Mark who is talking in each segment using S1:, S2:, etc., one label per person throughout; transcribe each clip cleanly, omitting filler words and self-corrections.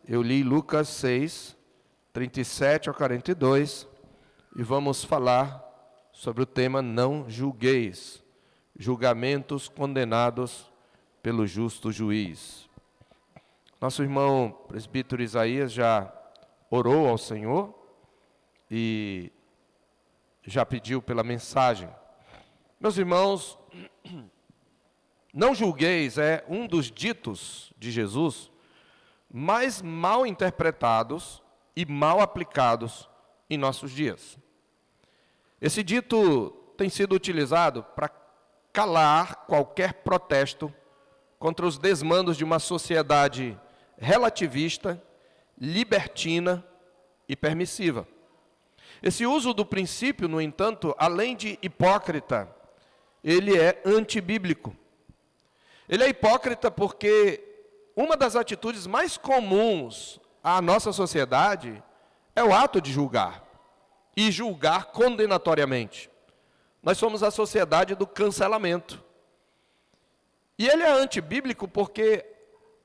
S1: Eu li Lucas 6, 37 a 42, e vamos falar sobre o tema não julgueis, julgamentos condenados pelo justo juiz. Nosso irmão presbítero Isaías já orou ao Senhor e já pediu pela mensagem. Meus irmãos, não julgueis é um dos ditos de Jesus mais mal interpretados e mal aplicados em nossos dias. Esse dito tem sido utilizado para calar qualquer protesto contra os desmandos de uma sociedade relativista, libertina e permissiva. Esse uso do princípio, no entanto, além de hipócrita, ele é antibíblico. Ele é hipócrita porque uma das atitudes mais comuns à nossa sociedade é o ato de julgar, e julgar condenatoriamente. Nós somos a sociedade do cancelamento. E ele é antibíblico porque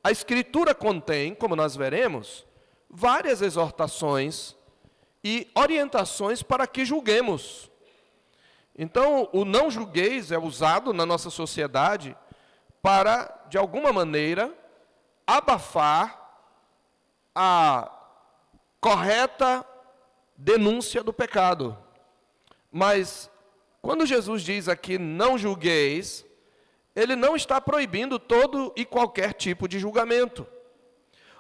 S1: a Escritura contém, como nós veremos, várias exortações e orientações para que julguemos. Então, o não julgueis é usado na nossa sociedade para, de alguma maneira, abafar a correta denúncia do pecado. Mas, quando Jesus diz aqui, não julgueis, ele não está proibindo todo e qualquer tipo de julgamento.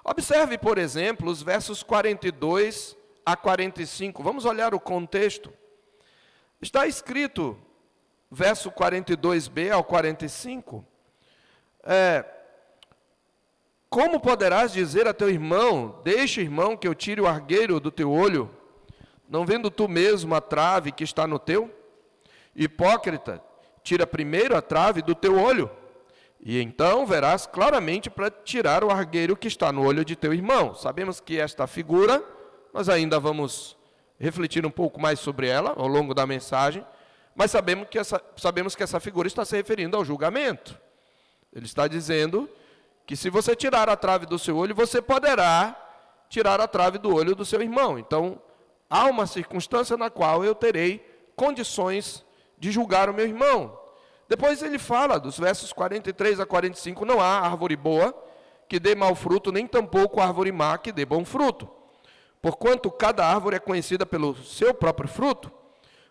S1: Observe, por exemplo, os versos 42 a 45. Vamos olhar o contexto. Está escrito, verso 42b ao 45, como poderás dizer a teu irmão, deixa, irmão, que eu tire o argueiro do teu olho, não vendo tu mesmo a trave que está no teu? Hipócrita, tira primeiro a trave do teu olho, e então verás claramente para tirar o argueiro que está no olho de teu irmão. Sabemos que esta figura, nós ainda vamos refletir um pouco mais sobre ela ao longo da mensagem, mas sabemos que essa figura está se referindo ao julgamento. Ele está dizendo que se você tirar a trave do seu olho, você poderá tirar a trave do olho do seu irmão. Então, há uma circunstância na qual eu terei condições de julgar o meu irmão. Depois ele fala, dos versos 43 a 45, não há árvore boa que dê mau fruto, nem tampouco árvore má que dê bom fruto. Porquanto cada árvore é conhecida pelo seu próprio fruto,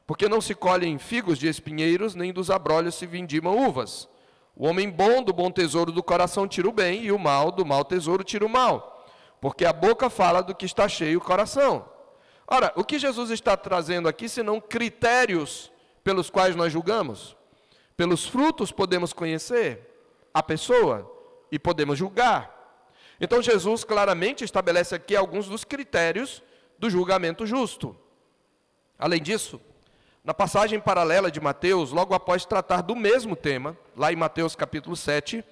S1: porque não se colhem figos de espinheiros, nem dos abrolhos se vindimam uvas. O homem bom do bom tesouro do coração tira o bem, e o mal do mau tesouro tira o mal. Porque a boca fala do que está cheio o coração. Ora, o que Jesus está trazendo aqui, senão critérios pelos quais nós julgamos? Pelos frutos podemos conhecer a pessoa e podemos julgar. Então Jesus claramente estabelece aqui alguns dos critérios do julgamento justo. Além disso, na passagem paralela de Mateus, logo após tratar do mesmo tema, lá em Mateus capítulo 7,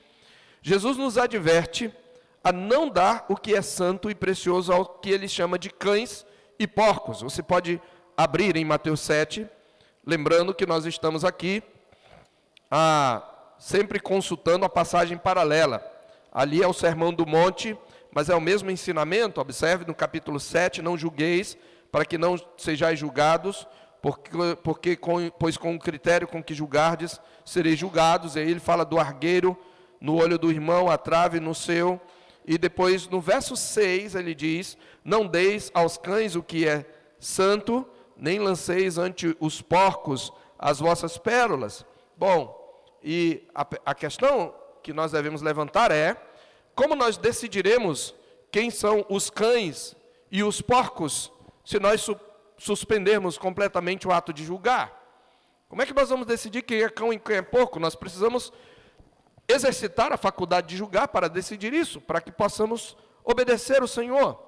S1: Jesus nos adverte a não dar o que é santo e precioso ao que ele chama de cães e porcos. Você pode abrir em Mateus 7, lembrando que nós estamos aqui sempre consultando a passagem paralela. Ali é o Sermão do Monte, mas é o mesmo ensinamento. Observe no capítulo 7, não julgueis, para que não sejais julgados, pois com o critério com que julgardes, sereis julgados. E aí ele fala do argueiro no olho do irmão, a trave no seu. E depois, no verso 6, ele diz, não deis aos cães o que é santo, nem lanceis ante os porcos as vossas pérolas. Bom, e a questão que nós devemos levantar é, como nós decidiremos quem são os cães e os porcos, se nós suspendermos completamente o ato de julgar? Como é que nós vamos decidir quem é cão e quem é porco? Nós precisamos exercitar a faculdade de julgar para decidir isso, para que possamos obedecer o Senhor.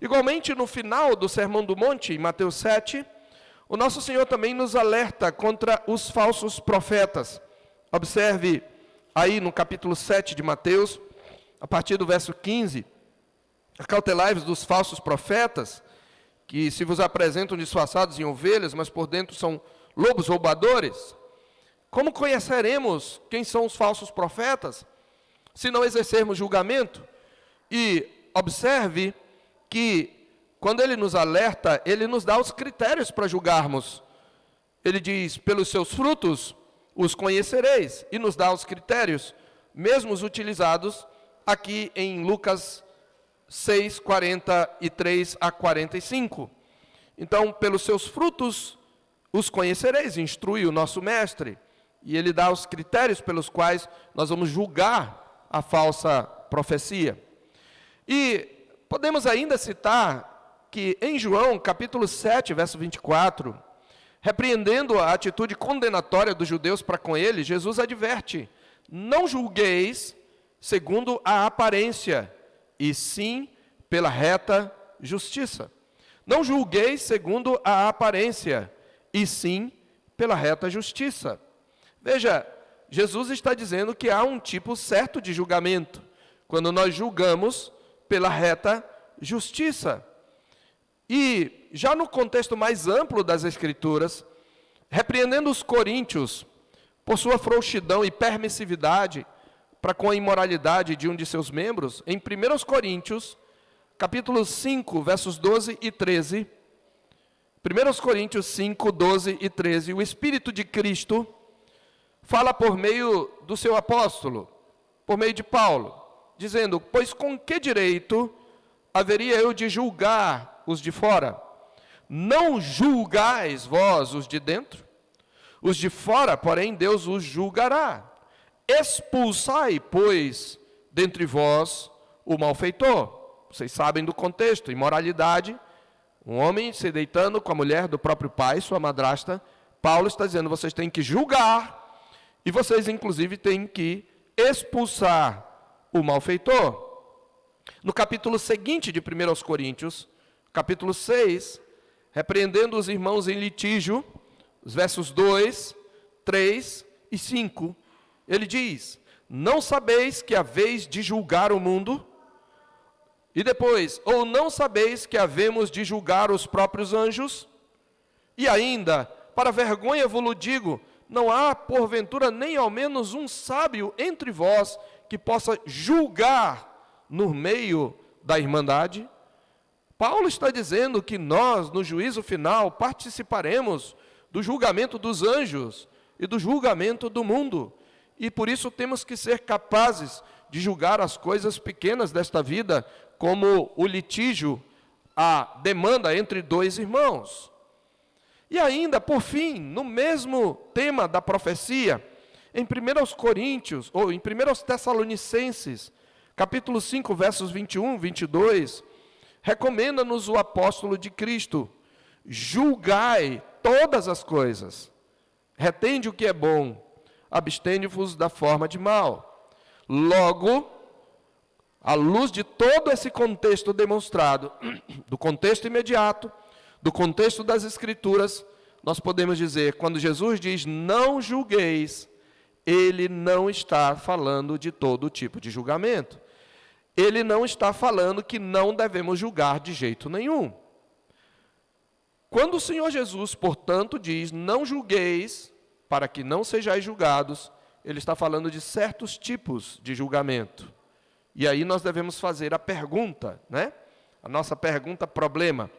S1: Igualmente, no final do Sermão do Monte, em Mateus 7, o nosso Senhor também nos alerta contra os falsos profetas. Observe aí no capítulo 7 de Mateus, a partir do verso 15, acautelai-vos dos falsos profetas, que se vos apresentam disfarçados em ovelhas, mas por dentro são lobos roubadores. Como conheceremos quem são os falsos profetas, se não exercermos julgamento? E observe que, quando ele nos alerta, ele nos dá os critérios para julgarmos. Ele diz, pelos seus frutos os conhecereis, e nos dá os critérios, mesmo os utilizados aqui em Lucas 6, 43 a 45. Então, pelos seus frutos os conhecereis, instrui o nosso mestre, e ele dá os critérios pelos quais nós vamos julgar a falsa profecia. E podemos ainda citar que em João, capítulo 7, verso 24, repreendendo a atitude condenatória dos judeus para com ele, Jesus adverte: não julgueis segundo a aparência, e sim pela reta justiça. Não julgueis segundo a aparência, e sim pela reta justiça. Veja, Jesus está dizendo que há um tipo certo de julgamento, quando nós julgamos pela reta justiça. E já no contexto mais amplo das Escrituras, repreendendo os coríntios por sua frouxidão e permissividade para com a imoralidade de um de seus membros, em 1 Coríntios, capítulo 5, versos 12 e 13, 1 Coríntios 5, 12 e 13, o Espírito de Cristo fala por meio do seu apóstolo, por meio de Paulo, dizendo: pois com que direito haveria eu de julgar os de fora? Não julgais vós os de dentro? Os de fora, porém, Deus os julgará. Expulsai, pois, dentre vós o malfeitor. Vocês sabem do contexto: imoralidade, um homem se deitando com a mulher do próprio pai, sua madrasta. Paulo está dizendo: vocês têm que julgar, e vocês, inclusive, têm que expulsar o malfeitor. No capítulo seguinte de 1 Coríntios, capítulo 6, repreendendo os irmãos em litígio, os versos 2, 3 e 5, ele diz: não sabeis que haveis de julgar o mundo? E depois, ou não sabeis que havemos de julgar os próprios anjos? E ainda, para vergonha vos digo, não há porventura nem ao menos um sábio entre vós que possa julgar no meio da irmandade? Paulo está dizendo que nós, no juízo final, participaremos do julgamento dos anjos e do julgamento do mundo. E por isso temos que ser capazes de julgar as coisas pequenas desta vida, como o litígio, a demanda entre dois irmãos. E ainda, por fim, no mesmo tema da profecia, em 1 Coríntios, ou em 1 Tessalonicenses, capítulo 5, versos 21, 22, recomenda-nos o apóstolo de Cristo: julgai todas as coisas, retende o que é bom, abstende-vos da forma de mal. Logo, à luz de todo esse contexto demonstrado, do contexto imediato, do contexto das Escrituras, nós podemos dizer, quando Jesus diz não julgueis, ele não está falando de todo tipo de julgamento. Ele não está falando que não devemos julgar de jeito nenhum. Quando o Senhor Jesus, portanto, diz não julgueis, para que não sejais julgados, ele está falando de certos tipos de julgamento. E aí nós devemos fazer a pergunta, né? A nossa pergunta problema: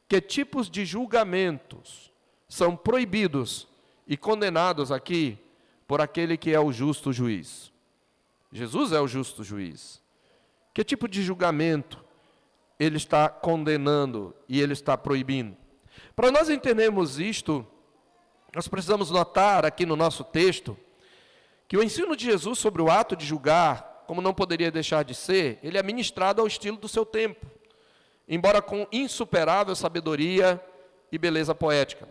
S1: que tipos de julgamentos são proibidos e condenados aqui por aquele que é o justo juiz? Jesus é o justo juiz. Que tipo de julgamento ele está condenando e ele está proibindo? Para nós entendermos isto, nós precisamos notar aqui no nosso texto que o ensino de Jesus sobre o ato de julgar, como não poderia deixar de ser, ele é ministrado ao estilo do seu tempo, embora com insuperável sabedoria e beleza poética.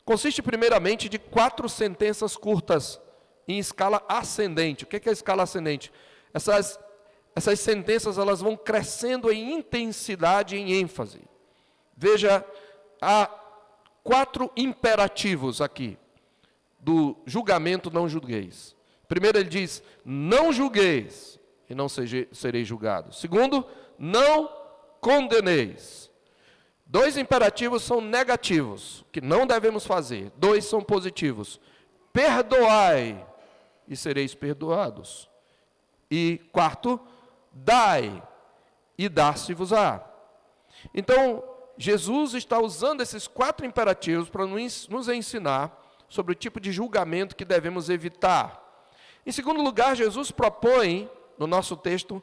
S1: Consiste primeiramente de 4 sentenças curtas em escala ascendente. O que é a escala ascendente? Essas sentenças elas vão crescendo em intensidade e em ênfase. Veja, há 4 imperativos aqui do julgamento não julgueis. Primeiro ele diz, não julgueis e não sereis julgados. Segundo, não condeneis. 2 imperativos são negativos, que não devemos fazer. 2 são positivos. Perdoai e sereis perdoados. E 4, dai e dar-se-vos-á. Então, Jesus está usando esses 4 imperativos para nos ensinar sobre o tipo de julgamento que devemos evitar. Em segundo lugar, Jesus propõe, no nosso texto,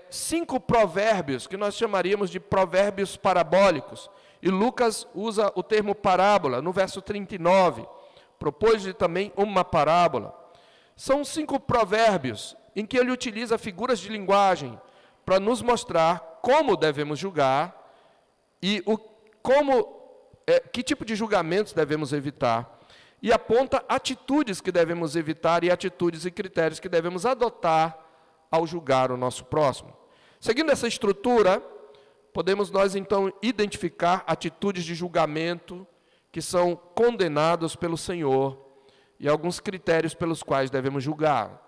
S1: 5 provérbios, que nós chamaríamos de provérbios parabólicos. E Lucas usa o termo parábola, no verso 39. Propôs-lhe também uma parábola. São 5 provérbios em que ele utiliza figuras de linguagem para nos mostrar como devemos julgar e que tipo de julgamentos devemos evitar. E aponta atitudes que devemos evitar e atitudes e critérios que devemos adotar ao julgar o nosso próximo. Seguindo essa estrutura, podemos nós então identificar atitudes de julgamento que são condenados pelo Senhor e alguns critérios pelos quais devemos julgar.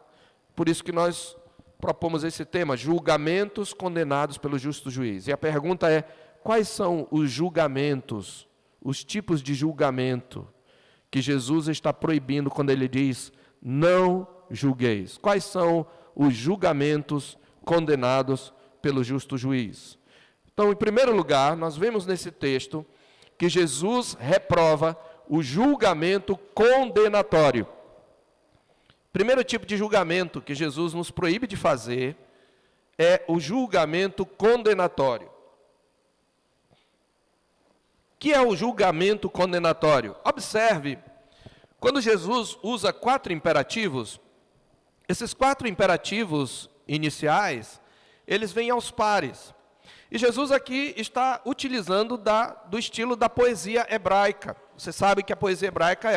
S1: Por isso que nós propomos esse tema, julgamentos condenados pelo justo juiz. E a pergunta é, quais são os julgamentos, os tipos de julgamento que Jesus está proibindo quando ele diz, não julgueis? Quais são os julgamentos condenados pelo justo juiz? Então, em primeiro lugar, nós vemos nesse texto que Jesus reprova o julgamento condenatório. Primeiro tipo de julgamento que Jesus nos proíbe de fazer é o julgamento condenatório. O que é o julgamento condenatório? Observe, quando Jesus usa 4 imperativos, esses 4 imperativos iniciais, eles vêm aos pares. E Jesus aqui está utilizando do estilo da poesia hebraica. Você sabe que a poesia hebraica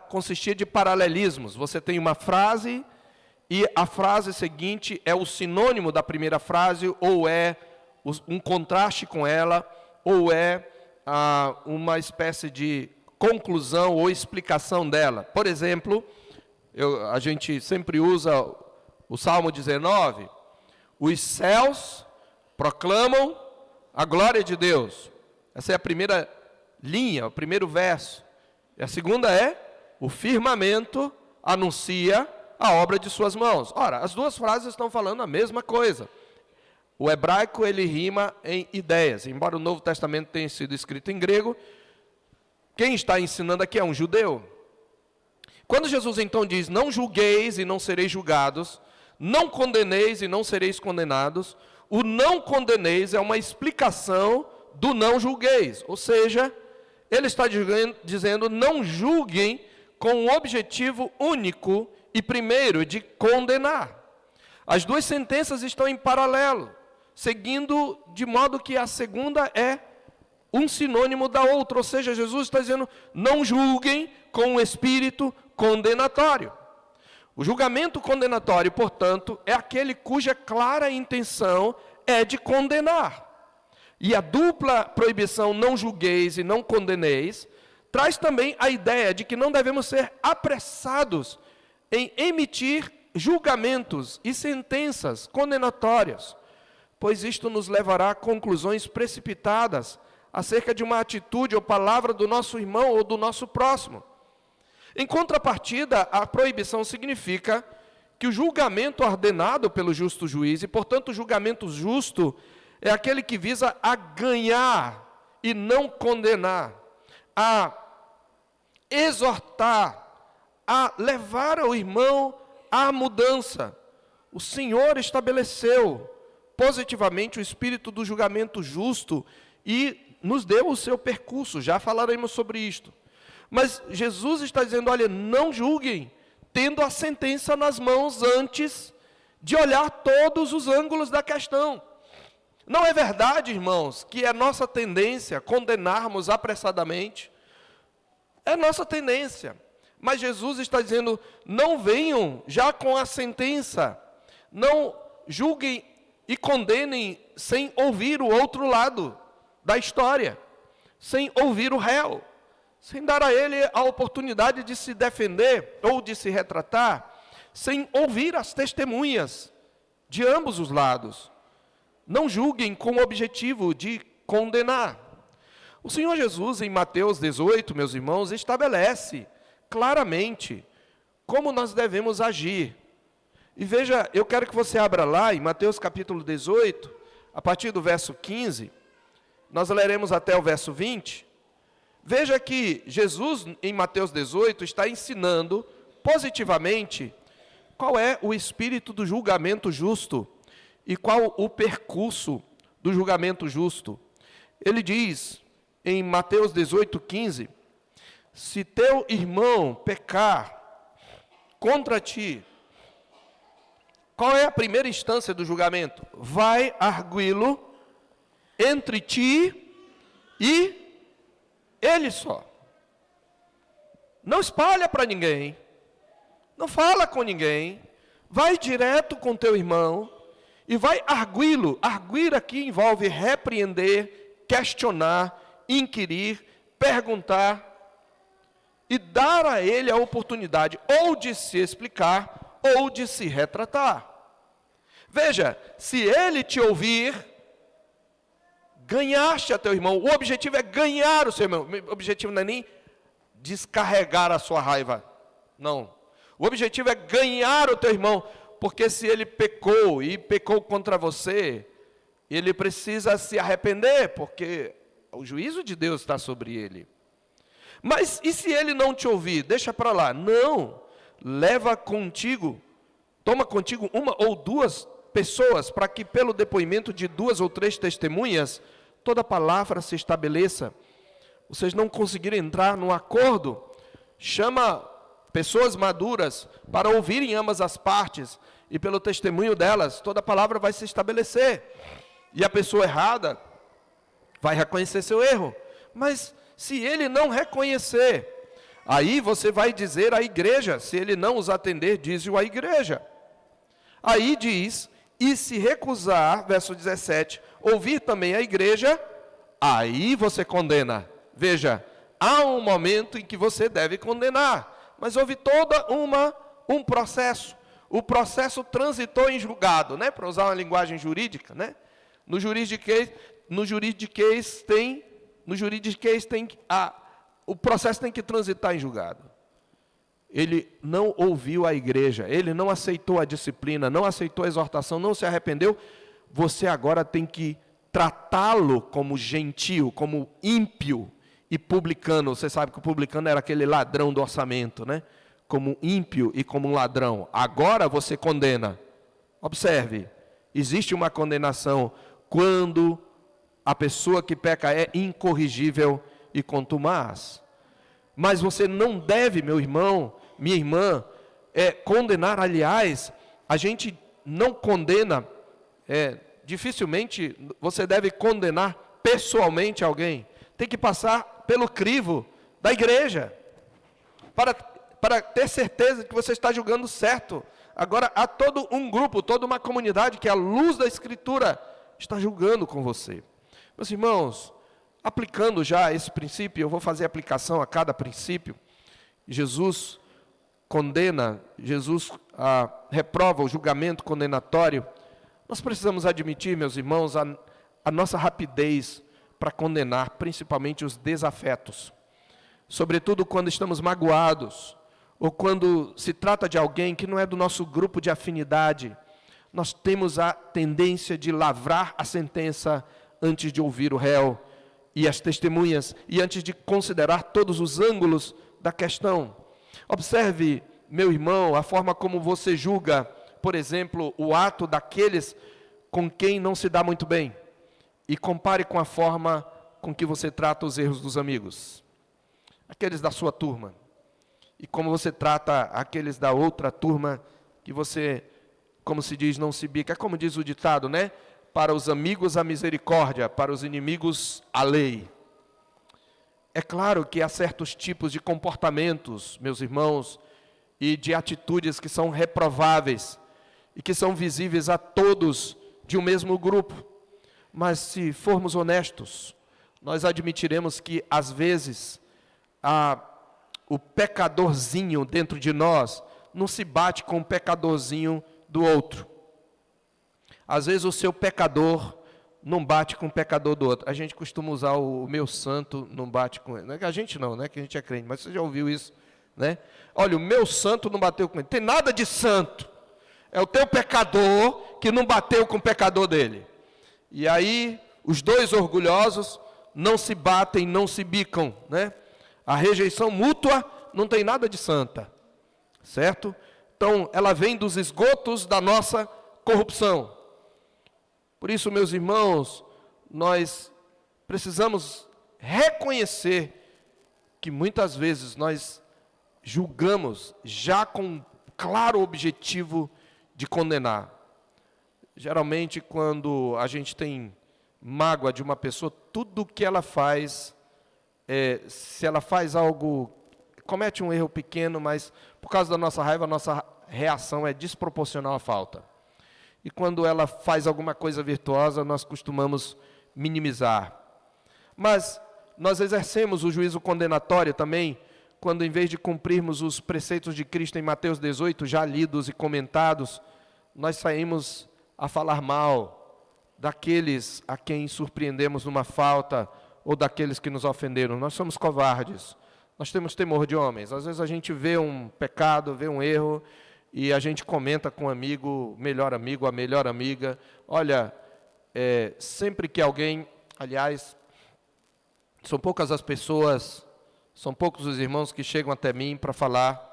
S1: consistia de paralelismos. Você tem uma frase e a frase seguinte é o sinônimo da primeira frase, ou é um contraste com ela, ou é uma espécie de conclusão ou explicação dela. Por exemplo, a gente sempre usa o Salmo 19, os céus proclamam a glória de Deus. Essa é a primeira linha, o primeiro verso. E a segunda é, o firmamento anuncia a obra de suas mãos. Ora, as duas frases estão falando a mesma coisa. O hebraico, ele rima em ideias. Embora o Novo Testamento tenha sido escrito em grego, quem está ensinando aqui é um judeu. Quando Jesus então diz, não julgueis e não sereis julgados, não condeneis e não sereis condenados, o não condeneis é uma explicação do não julgueis. Ou seja, ele está dizendo, não julguem com um objetivo único e primeiro de condenar. As duas sentenças estão em paralelo, seguindo de modo que a segunda é um sinônimo da outra. Ou seja, Jesus está dizendo, não julguem com um espírito condenatório. O julgamento condenatório, portanto, é aquele cuja clara intenção é de condenar. E a dupla proibição, não julgueis e não condeneis, traz também a ideia de que não devemos ser apressados em emitir julgamentos e sentenças condenatórias, pois isto nos levará a conclusões precipitadas acerca de uma atitude ou palavra do nosso irmão ou do nosso próximo. Em contrapartida, a proibição significa que o julgamento ordenado pelo justo juiz, e portanto o julgamento justo, é aquele que visa a ganhar e não condenar, a exortar, a levar o irmão à mudança. O Senhor estabeleceu positivamente o espírito do julgamento justo e nos deu o seu percurso, já falaremos sobre isto. Mas Jesus está dizendo, olha, não julguem, tendo a sentença nas mãos antes de olhar todos os ângulos da questão. Não é verdade, irmãos, que é nossa tendência condenarmos apressadamente? É nossa tendência. Mas Jesus está dizendo, não venham já com a sentença, não julguem e condenem sem ouvir o outro lado da história, sem ouvir o réu, sem dar a ele a oportunidade de se defender ou de se retratar, sem ouvir as testemunhas de ambos os lados. Não julguem com o objetivo de condenar. O Senhor Jesus, em Mateus 18, meus irmãos, estabelece claramente como nós devemos agir. E veja, eu quero que você abra lá em Mateus capítulo 18, a partir do verso 15, nós leremos até o verso 20. Veja que Jesus, em Mateus 18, está ensinando positivamente qual é o espírito do julgamento justo e qual o percurso do julgamento justo. Ele diz, em Mateus 18, 15, se teu irmão pecar contra ti, qual é a primeira instância do julgamento? Vai arguí-lo entre ti e ele só. Não espalha para ninguém, não fala com ninguém, vai direto com teu irmão e vai arguí-lo. Arguir aqui envolve repreender, questionar, inquirir, perguntar e dar a ele a oportunidade ou de se explicar ou de se retratar. Veja, se ele te ouvir, ganhaste a teu irmão. O objetivo é ganhar o seu irmão. O objetivo não é nem descarregar a sua raiva. Não. O objetivo é ganhar o teu irmão. Porque se ele pecou e pecou contra você, ele precisa se arrepender, porque o juízo de Deus está sobre ele. Mas e se ele não te ouvir? Deixa para lá. Não. Leva contigo, toma contigo uma ou duas pessoas, para que pelo depoimento de 2 ou 3 testemunhas, toda palavra se estabeleça. Vocês não conseguirem entrar num acordo, chama pessoas maduras para ouvirem ambas as partes, e pelo testemunho delas, toda palavra vai se estabelecer. E a pessoa errada vai reconhecer seu erro. Mas se ele não reconhecer, aí você vai dizer à igreja, se ele não os atender, diz-o à igreja. Aí diz, e se recusar, verso 17, ouvir também a igreja, aí você condena. Veja, há um momento em que você deve condenar, mas houve toda um processo. O processo transitou em julgado, né? Para usar uma linguagem jurídica, né? No juridiquês o processo tem que transitar em julgado. Ele não ouviu a igreja, ele não aceitou a disciplina, não aceitou a exortação, não se arrependeu. Você agora tem que tratá-lo como gentio, como ímpio e publicano. Você sabe que o publicano era aquele ladrão do orçamento, né? Como ímpio e como um ladrão. Agora você condena. Observe, existe uma condenação quando a pessoa que peca é incorrigível e contumaz. Mas você não deve, meu irmão, minha irmã, condenar. Aliás, a gente não condena, dificilmente você deve condenar pessoalmente alguém. Tem que passar pelo crivo da igreja, para ter certeza que você está julgando certo. Agora, há todo um grupo, toda uma comunidade que, à luz da Escritura, está julgando com você. Meus irmãos, aplicando já esse princípio, eu vou fazer aplicação a cada princípio. Jesus condena, Jesus reprova o julgamento condenatório. Nós precisamos admitir, meus irmãos, a nossa rapidez para condenar, principalmente os desafetos. Sobretudo quando estamos magoados, ou quando se trata de alguém que não é do nosso grupo de afinidade, nós temos a tendência de lavrar a sentença antes de ouvir o réu e as testemunhas, e antes de considerar todos os ângulos da questão. Observe, meu irmão, a forma como você julga, por exemplo, o ato daqueles com quem não se dá muito bem, e compare com a forma com que você trata os erros dos amigos, aqueles da sua turma, e como você trata aqueles da outra turma que você, como se diz, não se bica. Como diz o ditado, né? Para os amigos a misericórdia, para os inimigos a lei. É claro que há certos tipos de comportamentos, meus irmãos, e de atitudes que são reprováveis e que são visíveis a todos de um mesmo grupo. Mas se formos honestos, nós admitiremos que às vezes o pecadorzinho dentro de nós não se bate com o pecadorzinho do outro. Às vezes o seu pecador não bate com o pecador do outro. A gente costuma usar o meu santo não bate com ele. Não é que a gente não, né? Que a gente é crente, mas você já ouviu isso, né? Olha, o meu santo não bateu com ele. Tem nada de santo. É o teu pecador que não bateu com o pecador dele. E aí, os dois orgulhosos não se batem, não se bicam, né? A rejeição mútua não tem nada de santa, certo? Então, ela vem dos esgotos da nossa corrupção. Por isso, meus irmãos, nós precisamos reconhecer que muitas vezes nós julgamos já com um claro objetivo de condenar. Geralmente, quando a gente tem mágoa de uma pessoa, tudo que ela faz, se ela faz algo, comete um erro pequeno, mas por causa da nossa raiva, a nossa reação é desproporcional à falta. E quando ela faz alguma coisa virtuosa, nós costumamos minimizar. Mas nós exercemos o juízo condenatório também, quando em vez de cumprirmos os preceitos de Cristo em Mateus 18, já lidos e comentados, nós saímos a falar mal daqueles a quem surpreendemos numa falta ou daqueles que nos ofenderam. Nós somos covardes, nós temos temor de homens. Às vezes a gente vê um pecado, vê um erro, e a gente comenta com um amigo, melhor amigo, a melhor amiga. Olha, sempre que alguém, aliás, são poucas as pessoas, são poucos os irmãos que chegam até mim para falar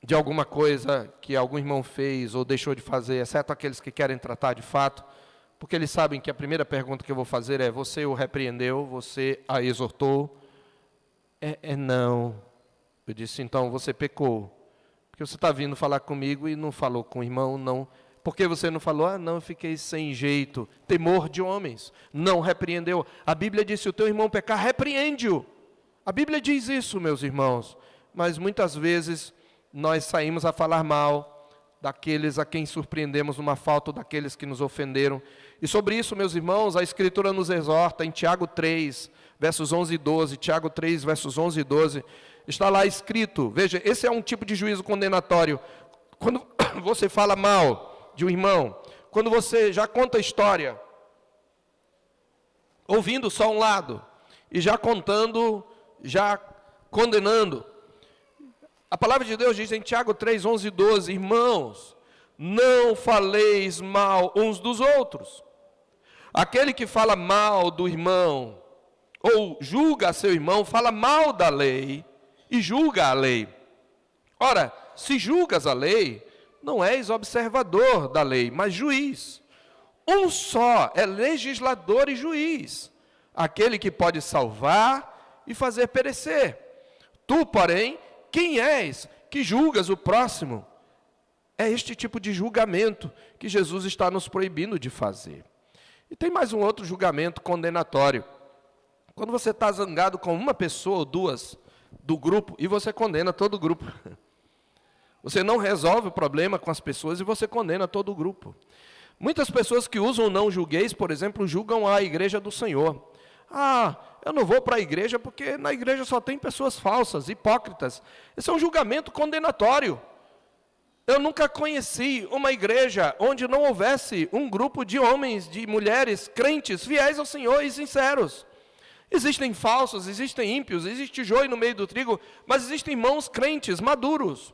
S1: de alguma coisa que algum irmão fez ou deixou de fazer, exceto aqueles que querem tratar de fato, porque eles sabem que a primeira pergunta que eu vou fazer é: você o repreendeu, você a exortou? Não. Eu disse: então você pecou. Porque você está vindo falar comigo e não falou com o irmão, não. Por que você não falou? Ah, não, eu fiquei sem jeito. Temor de homens. Não repreendeu. A Bíblia diz: se o teu irmão pecar, repreende-o. A Bíblia diz isso, meus irmãos. Mas muitas vezes nós saímos a falar mal daqueles a quem surpreendemos numa falta, daqueles que nos ofenderam. E sobre isso, meus irmãos, a Escritura nos exorta em Tiago 3, versos 11 e 12. Tiago 3, versos 11 e 12. Está lá escrito, veja, esse é um tipo de juízo condenatório. Quando você fala mal de um irmão, quando você já conta a história, ouvindo só um lado, e já contando, já condenando. A palavra de Deus diz em Tiago 3, 11 e 12, irmãos, não faleis mal uns dos outros. Aquele que fala mal do irmão, ou julga seu irmão, fala mal da lei, e julga a lei. Ora, se julgas a lei, não és observador da lei, mas juiz. Um só é legislador e juiz, aquele que pode salvar e fazer perecer. Tu, porém, quem és que julgas o próximo? É este tipo de julgamento que Jesus está nos proibindo de fazer. E tem mais um outro julgamento condenatório. Quando você está zangado com uma pessoa ou duas do grupo, e você condena todo o grupo. Você não resolve o problema com as pessoas e você condena todo o grupo. Muitas pessoas que usam não julgueis, por exemplo, julgam a igreja do Senhor. Ah, eu não vou para a igreja porque na igreja só tem pessoas falsas, hipócritas. Esse é um julgamento condenatório. Eu nunca conheci uma igreja onde não houvesse um grupo de homens, de mulheres, crentes, fiéis ao Senhor e sinceros. Existem falsos, existem ímpios, existe joio no meio do trigo, mas existem irmãos crentes, maduros.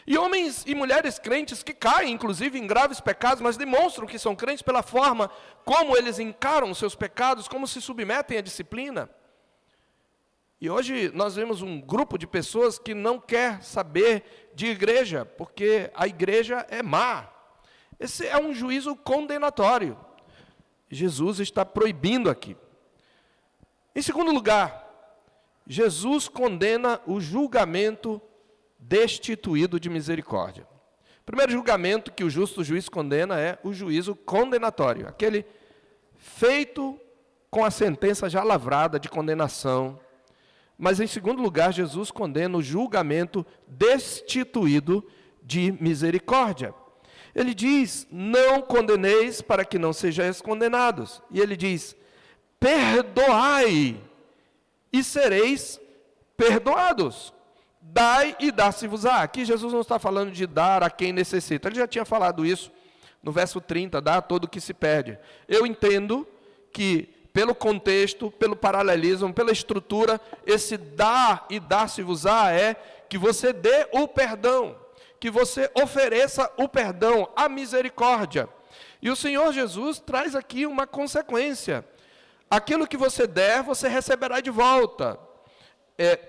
S1: E homens e mulheres crentes que caem, inclusive, em graves pecados, mas demonstram que são crentes pela forma como eles encaram os seus pecados, como se submetem à disciplina. E hoje nós vemos um grupo de pessoas que não quer saber de igreja, porque a igreja é má. Esse é um juízo condenatório. Jesus está proibindo aqui. Em segundo lugar, Jesus condena o julgamento destituído de misericórdia. O primeiro julgamento que o justo juiz condena é o juízo condenatório, aquele feito com a sentença já lavrada de condenação. Mas, em segundo lugar, Jesus condena o julgamento destituído de misericórdia. Ele diz: não condeneis para que não sejais condenados. E ele diz: perdoai e sereis perdoados. Dai e dar-se-vos-á. Aqui Jesus não está falando de dar a quem necessita. Ele já tinha falado isso no verso 30, dá a todo o que se perde. Eu entendo que, pelo contexto, pelo paralelismo, pela estrutura, esse dar e dar-se-vos-á é que você dê o perdão, que você ofereça o perdão, a misericórdia. E o Senhor Jesus traz aqui uma consequência. Aquilo que você der, você receberá de volta.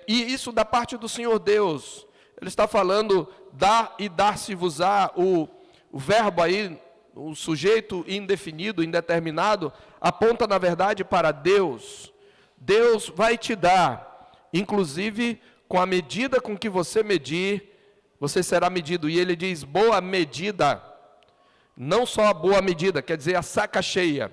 S1: E isso da parte do Senhor Deus. Ele está falando, dar e dar-se-vos-á, o verbo aí, o sujeito indefinido, indeterminado, aponta na verdade para Deus. Deus vai te dar, inclusive com a medida com que você medir, você será medido. E ele diz, boa medida, não só a boa medida, quer dizer a saca cheia,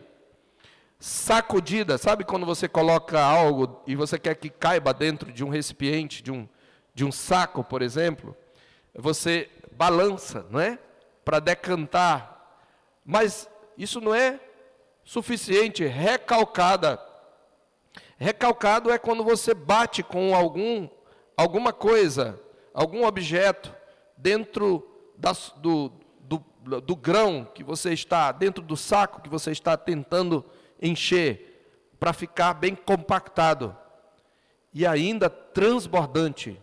S1: sacudida. Sabe quando você coloca algo e você quer que caiba dentro de um recipiente, de um saco, por exemplo? Você balança, não é? Para decantar. Mas isso não é suficiente. Recalcada. Recalcado é quando você bate com alguma coisa, algum objeto, dentro do grão que você está, dentro do saco que você está tentando encher, para ficar bem compactado. E ainda transbordante,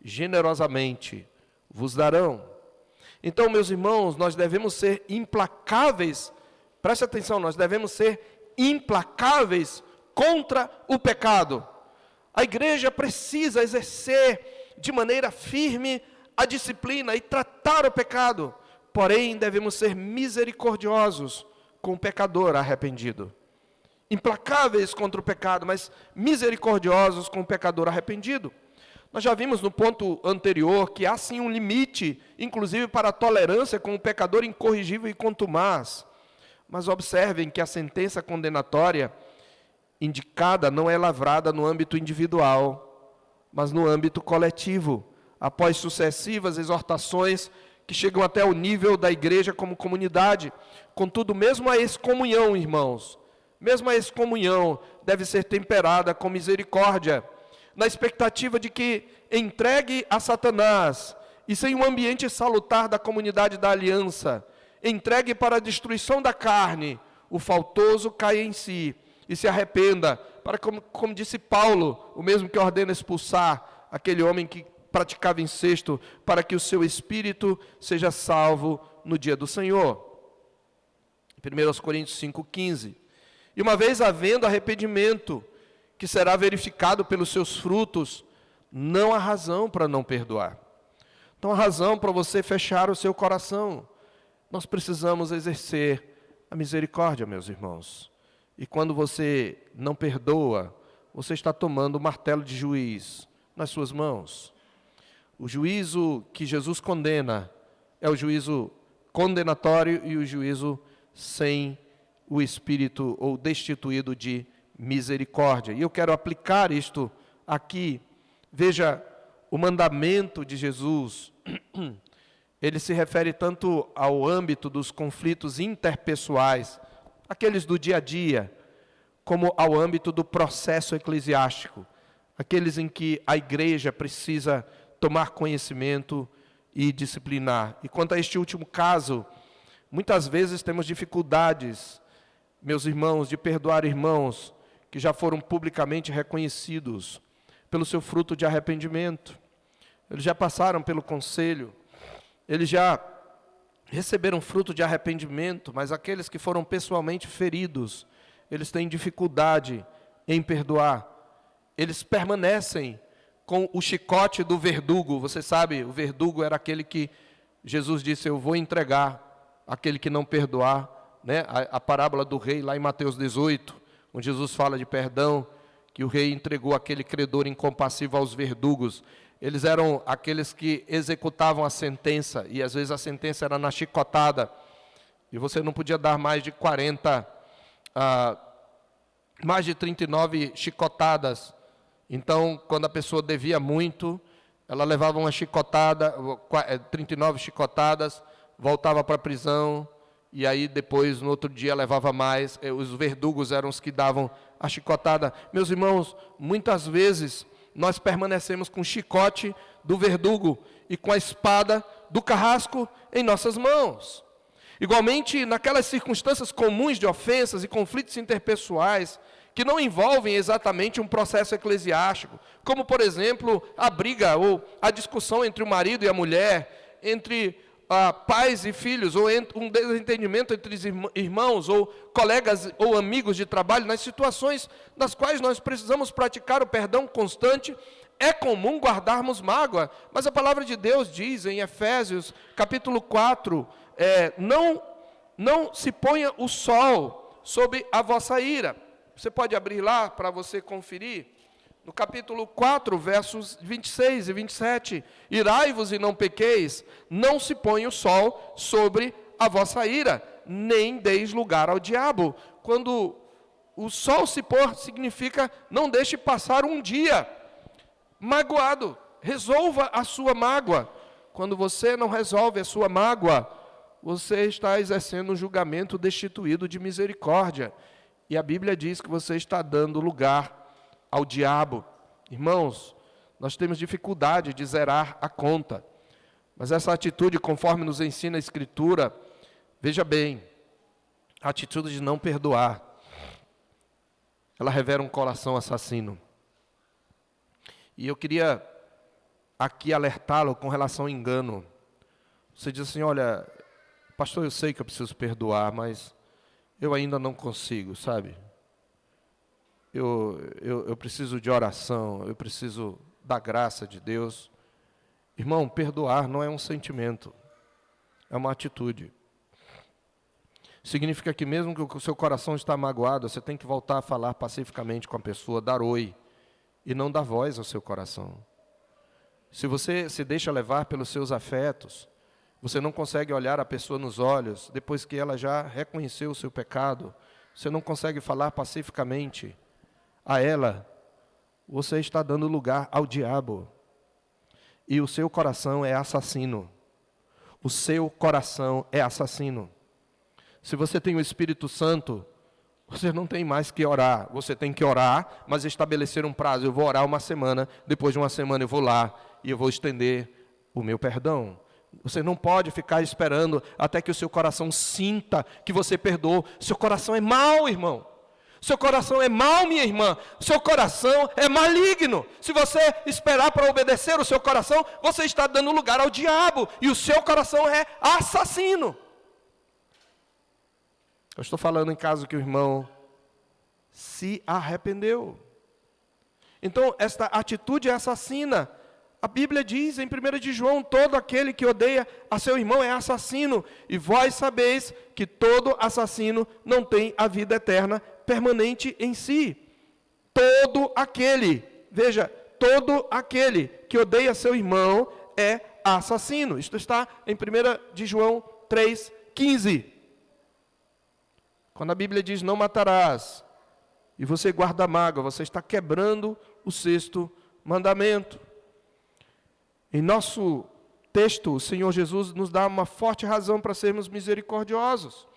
S1: generosamente vos darão. Então, meus irmãos, nós devemos ser implacáveis, preste atenção, nós devemos ser implacáveis contra o pecado. A igreja precisa exercer de maneira firme a disciplina e tratar o pecado, porém devemos ser misericordiosos com o pecador arrependido. Implacáveis contra o pecado, mas misericordiosos com o pecador arrependido. Nós já vimos no ponto anterior que há sim um limite, inclusive para a tolerância com o pecador incorrigível e contumaz. Mas observem que a sentença condenatória indicada não é lavrada no âmbito individual, mas no âmbito coletivo, após sucessivas exortações que chegam até o nível da igreja como comunidade. Contudo, mesmo a excomunhão, irmãos, mesmo a excomunhão deve ser temperada com misericórdia, na expectativa de que, entregue a Satanás, e sem um ambiente salutar da comunidade da aliança, entregue para a destruição da carne, o faltoso caia em si e se arrependa, para como disse Paulo, o mesmo que ordena expulsar aquele homem que praticava incesto, para que o seu espírito seja salvo no dia do Senhor. 1 Coríntios 5,15. E uma vez havendo arrependimento, que será verificado pelos seus frutos, não há razão para não perdoar. Não há razão para você fechar o seu coração. Nós precisamos exercer a misericórdia, meus irmãos. E quando você não perdoa, você está tomando o martelo de juiz nas suas mãos. O juízo que Jesus condena é o juízo condenatório e o juízo sem o espírito ou destituído de misericórdia. E eu quero aplicar isto aqui. Veja, o mandamento de Jesus, ele se refere tanto ao âmbito dos conflitos interpessoais, aqueles do dia a dia, como ao âmbito do processo eclesiástico, aqueles em que a igreja precisa tomar conhecimento e disciplinar. E quanto a este último caso, muitas vezes temos dificuldades, meus irmãos, de perdoar irmãos que já foram publicamente reconhecidos pelo seu fruto de arrependimento. Eles já passaram pelo conselho, eles já receberam fruto de arrependimento, mas aqueles que foram pessoalmente feridos, eles têm dificuldade em perdoar. Eles permanecem com o chicote do verdugo. Você sabe, o verdugo era aquele que Jesus disse, eu vou entregar aquele que não perdoar, né? A parábola do rei lá em Mateus 18, onde Jesus fala de perdão, que o rei entregou aquele credor incompassível aos verdugos. Eles eram aqueles que executavam a sentença, e às vezes a sentença era na chicotada, e você não podia dar mais de 39 chicotadas. Então, quando a pessoa devia muito, ela levava uma chicotada, 39 chicotadas, voltava para a prisão, e aí depois, no outro dia, levava mais. Os verdugos eram os que davam a chicotada. Meus irmãos, muitas vezes nós permanecemos com o chicote do verdugo e com a espada do carrasco em nossas mãos. Igualmente, naquelas circunstâncias comuns de ofensas e conflitos interpessoais, que não envolvem exatamente um processo eclesiástico, como, por exemplo, a briga ou a discussão entre o marido e a mulher, entre pais e filhos, ou um desentendimento entre irmãos, ou colegas ou amigos de trabalho, nas situações nas quais nós precisamos praticar o perdão constante, é comum guardarmos mágoa, mas a palavra de Deus diz em Efésios, capítulo 4, não se ponha o sol sobre a vossa ira. Você pode abrir lá para você conferir. No capítulo 4, versos 26 e 27, irai-vos e não pequeis, não se põe o sol sobre a vossa ira, nem deis lugar ao diabo. Quando o sol se pôr, significa não deixe passar um dia magoado, resolva a sua mágoa. Quando você não resolve a sua mágoa, você está exercendo um julgamento destituído de misericórdia. E a Bíblia diz que você está dando lugar ao diabo. Irmãos, nós temos dificuldade de zerar a conta, mas essa atitude, conforme nos ensina a Escritura, veja bem, a atitude de não perdoar, ela revela um coração assassino. E eu queria aqui alertá-lo com relação ao engano. Você diz assim, olha, pastor, eu sei que eu preciso perdoar, mas eu ainda não consigo, sabe? Eu preciso de oração, eu preciso da graça de Deus. Irmão, perdoar não é um sentimento, é uma atitude. Significa que mesmo que o seu coração está magoado, você tem que voltar a falar pacificamente com a pessoa, dar oi, e não dar voz ao seu coração. Se você se deixa levar pelos seus afetos, você não consegue olhar a pessoa nos olhos, depois que ela já reconheceu o seu pecado, você não consegue falar pacificamente a ela, você está dando lugar ao diabo. E o seu coração é assassino. O seu coração é assassino. Se você tem o Espírito Santo, você não tem mais que orar. Você tem que orar, mas estabelecer um prazo. Eu vou orar uma semana, depois de uma semana eu vou lá e eu vou estender o meu perdão. Você não pode ficar esperando até que o seu coração sinta que você perdoou. Seu coração é mau, irmão. Seu coração é mau, minha irmã. Seu coração é maligno. Se você esperar para obedecer o seu coração, você está dando lugar ao diabo. E o seu coração é assassino. Eu estou falando em caso que o irmão se arrependeu. Então, esta atitude é assassina. A Bíblia diz em 1 de João, todo aquele que odeia a seu irmão é assassino. E vós sabeis que todo assassino não tem a vida eterna permanente em si. Todo aquele, veja, todo aquele que odeia seu irmão é assassino. Isto está em 1 de João 3,15. Quando a Bíblia diz não matarás, e você guarda mágoa, você está quebrando o 6º mandamento. Em nosso texto, o Senhor Jesus nos dá uma forte razão para sermos misericordiosos.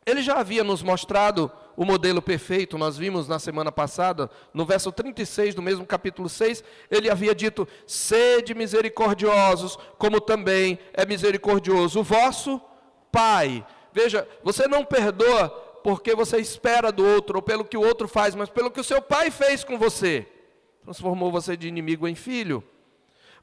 S1: Ele já havia nos mostrado o modelo perfeito, nós vimos na semana passada, no verso 36 do mesmo capítulo 6, ele havia dito, sede misericordiosos, como também é misericordioso o vosso Pai. Veja, você não perdoa porque você espera do outro, ou pelo que o outro faz, mas pelo que o seu pai fez com você. Transformou você de inimigo em filho.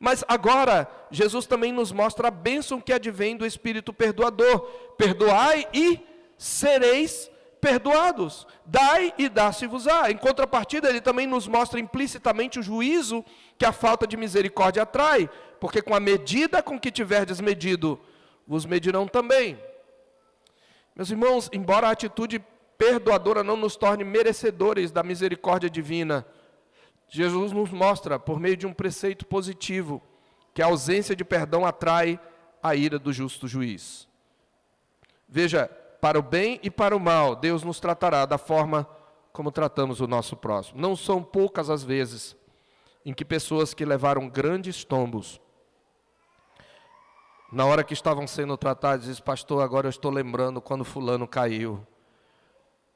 S1: Mas agora, Jesus também nos mostra a bênção que advém do Espírito perdoador. Perdoai e sereis perdoados. Dai e dá-se-vos-á. Em contrapartida, ele também nos mostra implicitamente o juízo que a falta de misericórdia atrai. Porque com a medida com que tiverdes medido, vos medirão também. Meus irmãos, embora a atitude perdoadora não nos torne merecedores da misericórdia divina, Jesus nos mostra, por meio de um preceito positivo, que a ausência de perdão atrai a ira do justo juiz. Veja, para o bem e para o mal, Deus nos tratará da forma como tratamos o nosso próximo. Não são poucas as vezes em que pessoas que levaram grandes tombos, na hora que estavam sendo tratados, dizem, pastor, agora eu estou lembrando quando fulano caiu.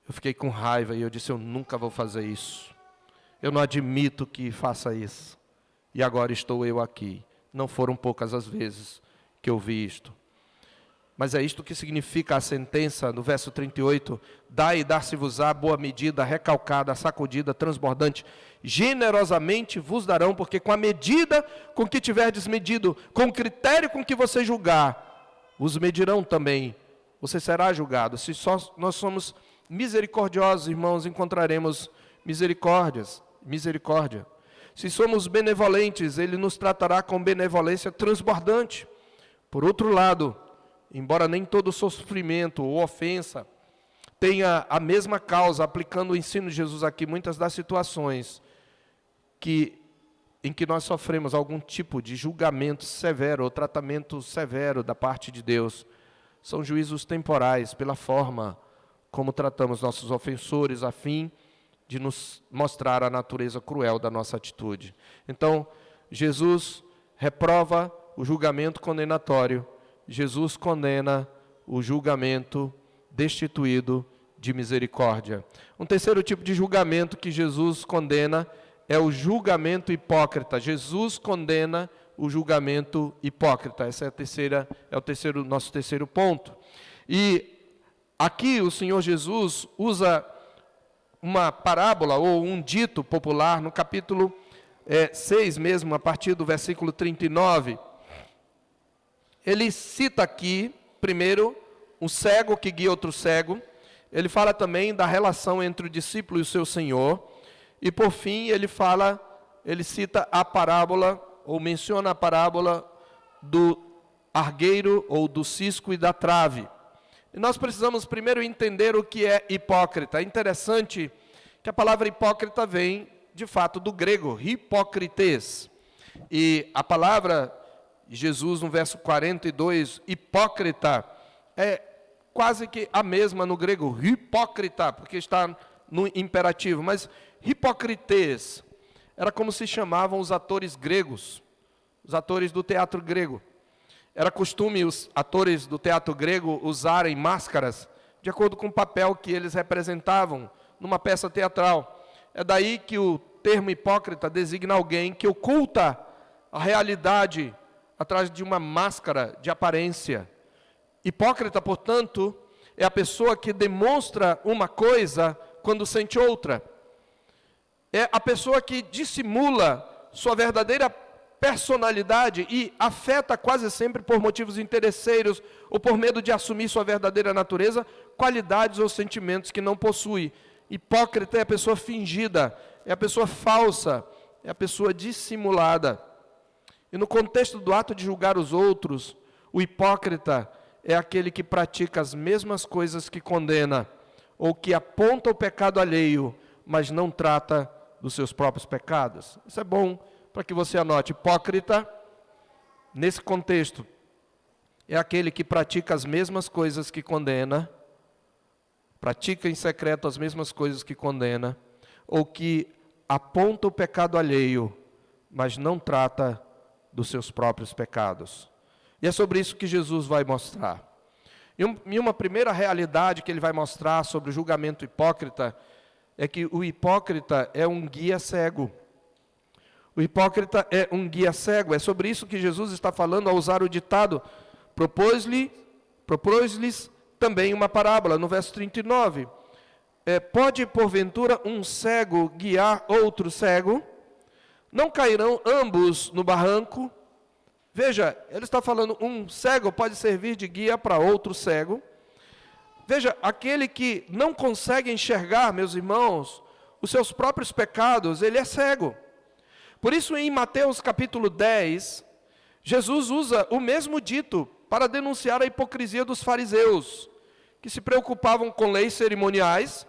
S1: Eu fiquei com raiva e eu disse, eu nunca vou fazer isso. Eu não admito que faça isso. E agora estou eu aqui. Não foram poucas as vezes que eu vi isto. Mas é isto que significa a sentença no verso 38. Dai e dar-se-vos-á boa medida, recalcada, sacudida, transbordante. Generosamente vos darão, porque com a medida com que tiverdes medido, com o critério com que você julgar, vos medirão também. Você será julgado. Se só nós somos misericordiosos, irmãos, encontraremos misericórdia. Se somos benevolentes, Ele nos tratará com benevolência transbordante. Por outro lado, embora nem todo sofrimento ou ofensa tenha a mesma causa, aplicando o ensino de Jesus aqui, muitas das situações em que nós sofremos algum tipo de julgamento severo ou tratamento severo da parte de Deus, são juízos temporais pela forma como tratamos nossos ofensores, a fim de nos mostrar a natureza cruel da nossa atitude. Então, Jesus reprova o julgamento condenatório, Jesus condena o julgamento destituído de misericórdia. Um terceiro tipo de julgamento que Jesus condena é o julgamento hipócrita. Jesus condena o julgamento hipócrita. Essa é o nosso terceiro ponto. E aqui o Senhor Jesus usa uma parábola ou um dito popular no capítulo 6 mesmo, a partir do versículo 39. Ele cita aqui, primeiro, um cego que guia outro cego. Ele fala também da relação entre o discípulo e o seu Senhor. E por fim, ele cita a parábola, ou menciona a parábola do argueiro, ou do cisco e da trave. E nós precisamos primeiro entender o que é hipócrita. É interessante que a palavra hipócrita vem, de fato, do grego, hipócrites. E a palavra Jesus, no verso 42, hipócrita, é quase que a mesma no grego, hipócrita, porque está no imperativo. Mas hipócrites era como se chamavam os atores gregos, os atores do teatro grego. Era costume os atores do teatro grego usarem máscaras de acordo com o papel que eles representavam numa peça teatral. É daí que o termo hipócrita designa alguém que oculta a realidade atrás de uma máscara de aparência. Hipócrita, portanto, é a pessoa que demonstra uma coisa quando sente outra. É a pessoa que dissimula sua verdadeira personalidade e afeta quase sempre por motivos interesseiros ou por medo de assumir sua verdadeira natureza, qualidades ou sentimentos que não possui. Hipócrita é a pessoa fingida, é a pessoa falsa, é a pessoa dissimulada. E no contexto do ato de julgar os outros, o hipócrita é aquele que pratica as mesmas coisas que condena, ou que aponta o pecado alheio, mas não trata dos seus próprios pecados. Isso é bom para que você anote. Hipócrita, nesse contexto, é aquele que pratica as mesmas coisas que condena, pratica em secreto as mesmas coisas que condena, ou que aponta o pecado alheio, mas não trata dos seus próprios pecados. E é sobre isso que Jesus vai mostrar. E uma primeira realidade que ele vai mostrar sobre o julgamento hipócrita é que o hipócrita é um guia cego. O hipócrita é um guia cego. É sobre isso que Jesus está falando ao usar o ditado: propôs-lhes também uma parábola, no verso 39. Pode, porventura, um cego guiar outro cego? Não cairão ambos no barranco? Veja, ele está falando, um cego pode servir de guia para outro cego. Veja, aquele que não consegue enxergar, meus irmãos, os seus próprios pecados, ele é cego. Por isso, em Mateus capítulo 10, Jesus usa o mesmo dito para denunciar a hipocrisia dos fariseus, que se preocupavam com leis cerimoniais,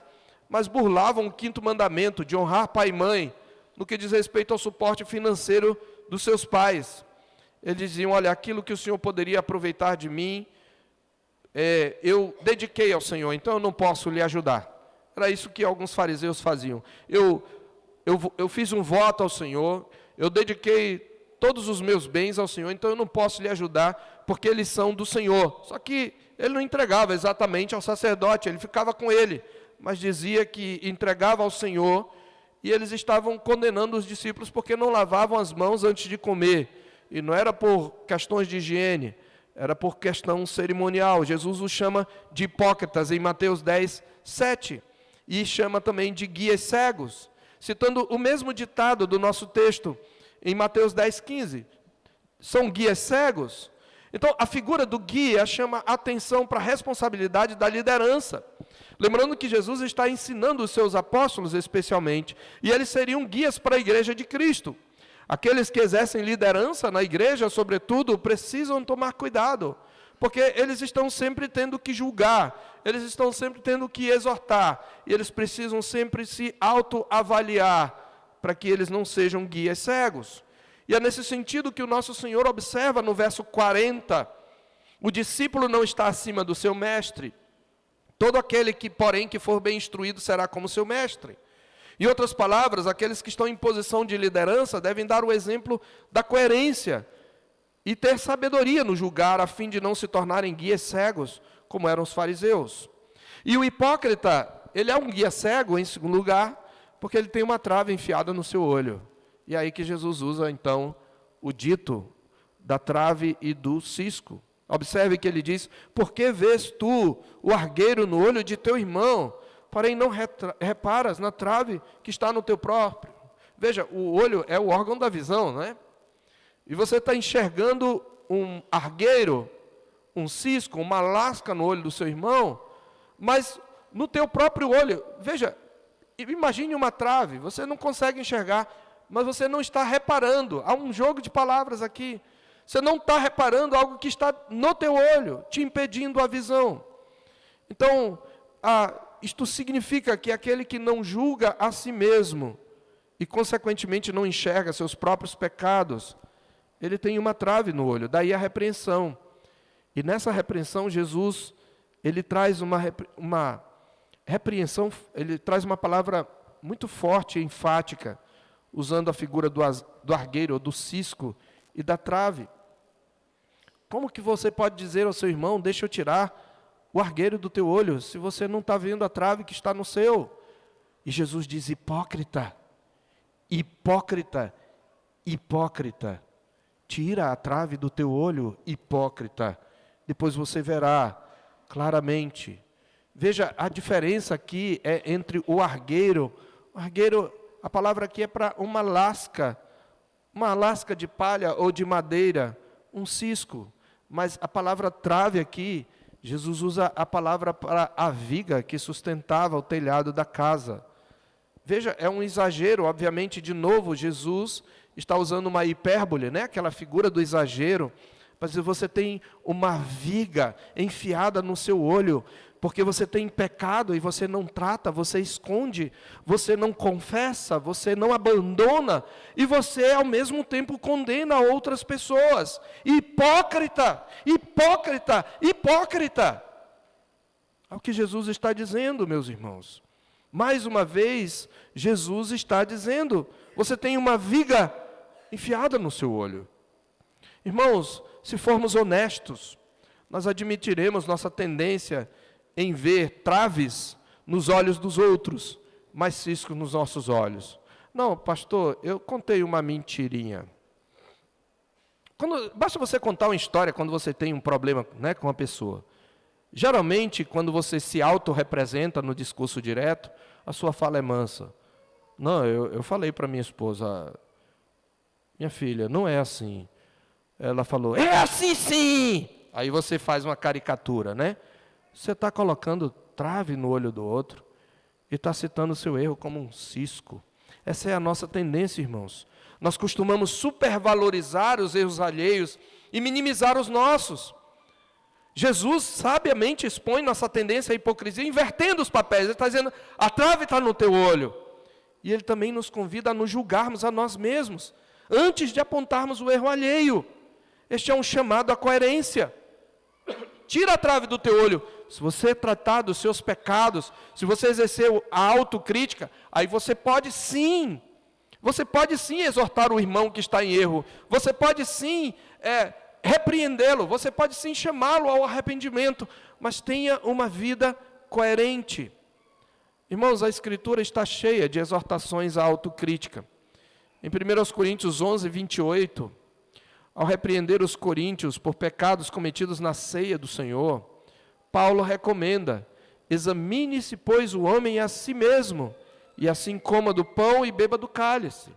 S1: mas burlavam o quinto mandamento de honrar pai e mãe, no que diz respeito ao suporte financeiro dos seus pais. Eles diziam, olha, aquilo que o Senhor poderia aproveitar de mim, eu dediquei ao Senhor, então eu não posso lhe ajudar. Era isso que alguns fariseus faziam. Eu fiz um voto ao Senhor, eu dediquei todos os meus bens ao Senhor, então eu não posso lhe ajudar, porque eles são do Senhor. Só que ele não entregava exatamente ao sacerdote, ele ficava com ele, mas dizia que entregava ao Senhor, e eles estavam condenando os discípulos porque não lavavam as mãos antes de comer. E não era por questões de higiene, era por questão cerimonial. Jesus os chama de hipócritas em Mateus 10, 7. E chama também de guias cegos, citando o mesmo ditado do nosso texto em Mateus 10, 15. São guias cegos? Então, a figura do guia chama atenção para a responsabilidade da liderança. Lembrando que Jesus está ensinando os seus apóstolos especialmente, e eles seriam guias para a igreja de Cristo. Aqueles que exercem liderança na igreja, sobretudo, precisam tomar cuidado, porque eles estão sempre tendo que julgar, eles estão sempre tendo que exortar, e eles precisam sempre se autoavaliar, para que eles não sejam guias cegos. E é nesse sentido que o nosso Senhor observa no verso 40, o discípulo não está acima do seu mestre, todo aquele que, porém, que for bem instruído será como seu mestre. Em outras palavras, aqueles que estão em posição de liderança devem dar o exemplo da coerência e ter sabedoria no julgar, a fim de não se tornarem guias cegos, como eram os fariseus. E o hipócrita, ele é um guia cego, em segundo lugar, porque ele tem uma trave enfiada no seu olho. E é aí que Jesus usa, então, o dito da trave e do cisco. Observe que ele diz: por que vês tu o argueiro no olho de teu irmão, porém não reparas na trave que está no teu próprio? Veja, o olho é o órgão da visão, não é? E você está enxergando um argueiro, um cisco, uma lasca no olho do seu irmão, mas no teu próprio olho, veja, imagine uma trave, você não consegue enxergar, mas você não está reparando. Há um jogo de palavras aqui. Você não está reparando algo que está no teu olho, te impedindo a visão. Então, isto significa que aquele que não julga a si mesmo e, consequentemente, não enxerga seus próprios pecados, ele tem uma trave no olho, daí a repreensão. E nessa repreensão, Jesus, ele traz uma repreensão, ele traz uma palavra muito forte e enfática, usando a figura do argueiro, ou do cisco e da trave. Como que você pode dizer ao seu irmão: deixa eu tirar o argueiro do teu olho, se você não está vendo a trave que está no seu? E Jesus diz: hipócrita, hipócrita, hipócrita, tira a trave do teu olho, hipócrita, depois você verá claramente. Veja, a diferença aqui é entre o argueiro, a palavra aqui é para uma lasca de palha ou de madeira, um cisco. Mas a palavra trave aqui, Jesus usa a palavra para a viga que sustentava o telhado da casa. Veja, é um exagero, obviamente, de novo, Jesus está usando uma hipérbole, né? Aquela figura do exagero. Mas você tem uma viga enfiada no seu olho, porque você tem pecado e você não trata, você esconde, você não confessa, você não abandona, e você ao mesmo tempo condena outras pessoas. Hipócrita, hipócrita, hipócrita. É o que Jesus está dizendo, meus irmãos. Mais uma vez, Jesus está dizendo: você tem uma viga enfiada no seu olho. Irmãos, se formos honestos, nós admitiremos nossa tendência em ver traves nos olhos dos outros, mas cisco nos nossos olhos. Não, pastor, eu contei uma mentirinha. Basta você contar uma história quando você tem um problema, né, com uma pessoa. Geralmente, quando você se autorrepresenta no discurso direto, a sua fala é mansa. Não, eu falei para minha esposa: minha filha, não é assim. Ela falou: é assim sim! Aí você faz uma caricatura, né? Você está colocando trave no olho do outro e está citando o seu erro como um cisco. Essa é a nossa tendência, irmãos. Nós costumamos supervalorizar os erros alheios e minimizar os nossos. Jesus sabiamente expõe nossa tendência à hipocrisia, invertendo os papéis. Ele está dizendo: a trave está no teu olho. E ele também nos convida a nos julgarmos a nós mesmos, antes de apontarmos o erro alheio. Este é um chamado à coerência. Tira a trave do teu olho. Se você tratar dos seus pecados, se você exercer a autocrítica, aí você pode sim exortar o irmão que está em erro. Você pode sim repreendê-lo. Você pode sim chamá-lo ao arrependimento. Mas tenha uma vida coerente. Irmãos, a Escritura está cheia de exortações à autocrítica. Em 1 Coríntios 11, 28, ao repreender os coríntios por pecados cometidos na ceia do Senhor, Paulo recomenda: examine-se, pois, o homem a si mesmo, e assim coma do pão e beba do cálice.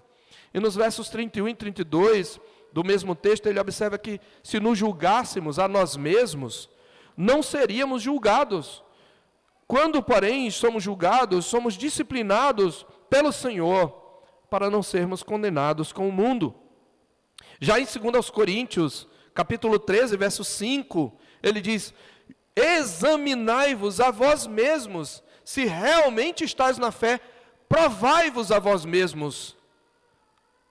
S1: E nos versos 31 e 32 do mesmo texto, ele observa que se nos julgássemos a nós mesmos, não seríamos julgados. Quando, porém, somos julgados, somos disciplinados pelo Senhor, para não sermos condenados com o mundo. Já em 2 Coríntios, capítulo 13, verso 5, ele diz: examinai-vos a vós mesmos, se realmente estáis na fé, provai-vos a vós mesmos.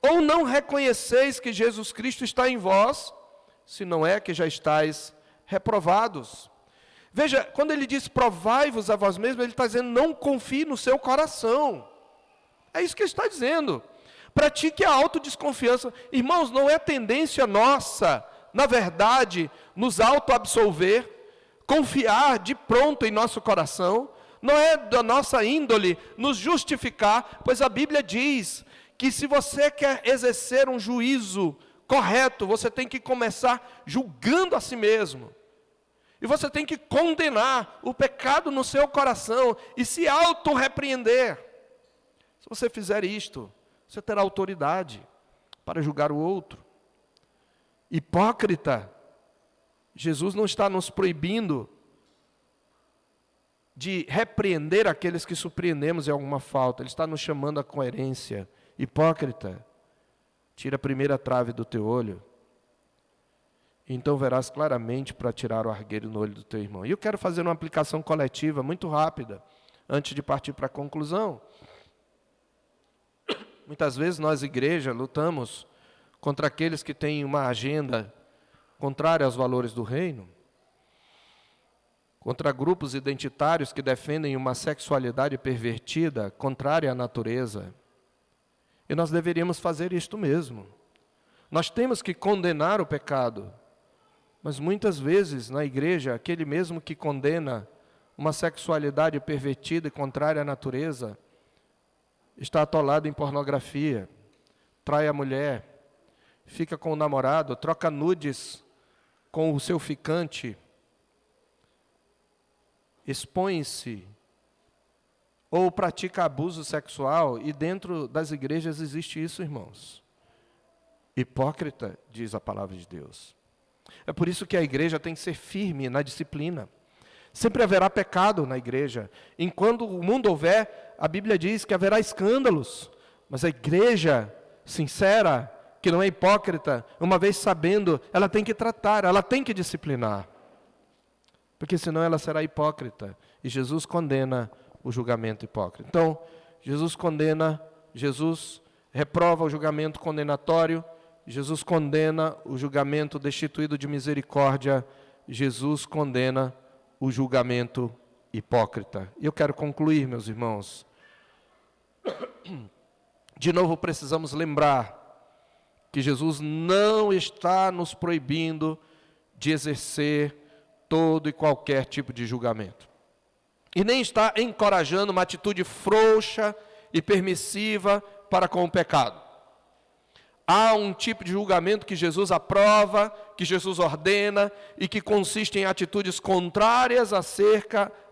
S1: Ou não reconheceis que Jesus Cristo está em vós, se não é que já estáis reprovados. Veja, quando ele diz provai-vos a vós mesmos, ele está dizendo: não confie no seu coração. É isso que ele está dizendo. Pratique a autodesconfiança. Irmãos, não é tendência nossa, na verdade, nos auto-absolver, confiar de pronto em nosso coração. Não é da nossa índole nos justificar, pois a Bíblia diz que se você quer exercer um juízo correto, você tem que começar julgando a si mesmo. E você tem que condenar o pecado no seu coração e se auto-repreender. Se você fizer isto, você terá autoridade para julgar o outro. Hipócrita, Jesus não está nos proibindo de repreender aqueles que surpreendemos em alguma falta. Ele está nos chamando à coerência. Hipócrita, tira a primeira trave do teu olho, então verás claramente para tirar o argueiro no olho do teu irmão. E eu quero fazer uma aplicação coletiva muito rápida, antes de partir para a conclusão. Muitas vezes nós, igreja, lutamos contra aqueles que têm uma agenda contrária aos valores do reino, contra grupos identitários que defendem uma sexualidade pervertida, contrária à natureza. E nós deveríamos fazer isto mesmo. Nós temos que condenar o pecado, mas muitas vezes na igreja, aquele mesmo que condena uma sexualidade pervertida e contrária à natureza, está atolado em pornografia, trai a mulher, fica com o namorado, troca nudes com o seu ficante, expõe-se ou pratica abuso sexual, e dentro das igrejas existe isso, irmãos. Hipócrita, diz a palavra de Deus. É por isso que a igreja tem que ser firme na disciplina. Sempre haverá pecado na igreja. Enquanto o mundo houver, a Bíblia diz que haverá escândalos. Mas a igreja sincera, que não é hipócrita, uma vez sabendo, ela tem que tratar, ela tem que disciplinar. Porque senão ela será hipócrita. E Jesus condena o julgamento hipócrita. Então, Jesus condena, Jesus reprova o julgamento condenatório, Jesus condena o julgamento destituído de misericórdia, Jesus condena o julgamento hipócrita. E eu quero concluir, meus irmãos. De novo, precisamos lembrar que Jesus não está nos proibindo de exercer todo e qualquer tipo de julgamento. E nem está encorajando uma atitude frouxa e permissiva para com o pecado. Há um tipo de julgamento que Jesus aprova, que Jesus ordena, e que consiste em atitudes contrárias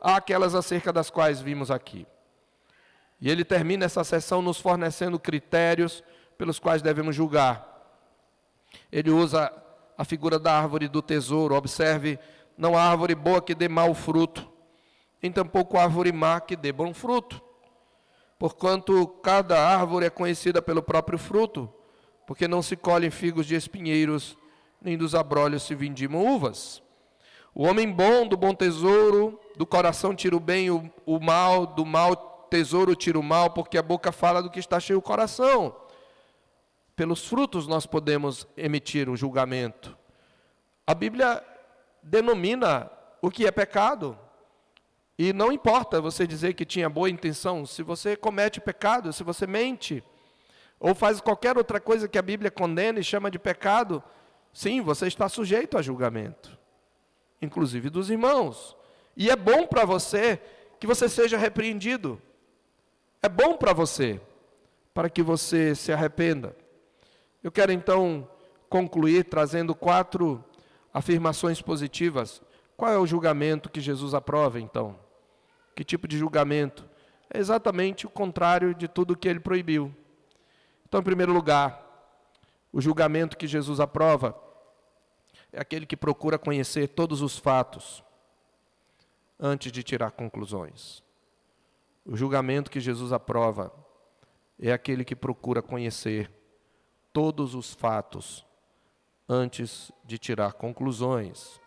S1: àquelas acerca das quais vimos aqui. E ele termina essa sessão nos fornecendo critérios pelos quais devemos julgar. Ele usa a figura da árvore do tesouro. Observe, não há árvore boa que dê mau fruto, nem tampouco árvore má que dê bom fruto. Porquanto cada árvore é conhecida pelo próprio fruto, porque não se colhem figos de espinheiros, nem dos abrolhos se vindimam uvas. O homem bom do bom tesouro, do coração tira o bem, o mal, do mau tesouro tira o mal, porque a boca fala do que está cheio o coração. Pelos frutos nós podemos emitir um julgamento. A Bíblia denomina o que é pecado. E não importa você dizer que tinha boa intenção, se você comete pecado, se você mente, ou faz qualquer outra coisa que a Bíblia condena e chama de pecado, sim, você está sujeito a julgamento, inclusive dos irmãos. E é bom para você que você seja repreendido. É bom para você, para que você se arrependa. Eu quero então concluir trazendo 4 afirmações positivas. Qual é o julgamento que Jesus aprova, então? Que tipo de julgamento? É exatamente o contrário de tudo que ele proibiu. Então, em primeiro lugar, o julgamento que Jesus aprova é aquele que procura conhecer todos os fatos antes de tirar conclusões. O julgamento que Jesus aprova é aquele que procura conhecer todos os fatos antes de tirar conclusões.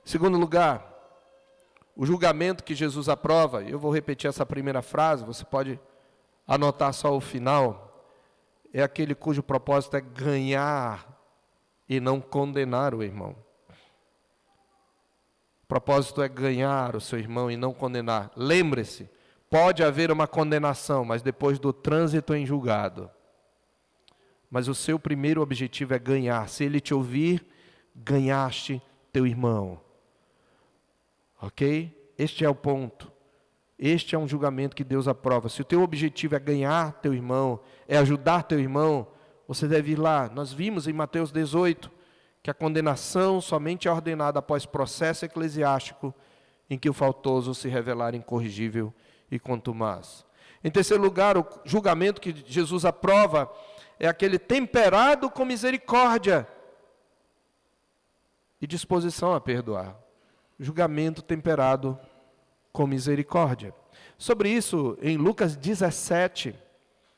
S1: Em segundo lugar, o julgamento que Jesus aprova, eu vou repetir essa primeira frase, você pode anotar só o final, é aquele cujo propósito é ganhar e não condenar o irmão. O propósito é ganhar o seu irmão e não condenar. Lembre-se, pode haver uma condenação, mas depois do trânsito em julgado. Mas o seu primeiro objetivo é ganhar. Se ele te ouvir, ganhaste teu irmão. Ok? Este é o ponto. Este é um julgamento que Deus aprova. Se o teu objetivo é ganhar teu irmão, é ajudar teu irmão, você deve ir lá. Nós vimos em Mateus 18 que a condenação somente é ordenada após processo eclesiástico em que o faltoso se revelar incorrigível e contumaz. Em terceiro lugar, o julgamento que Jesus aprova é aquele temperado com misericórdia e disposição a perdoar. Julgamento temperado com misericórdia. Sobre isso, em Lucas 17,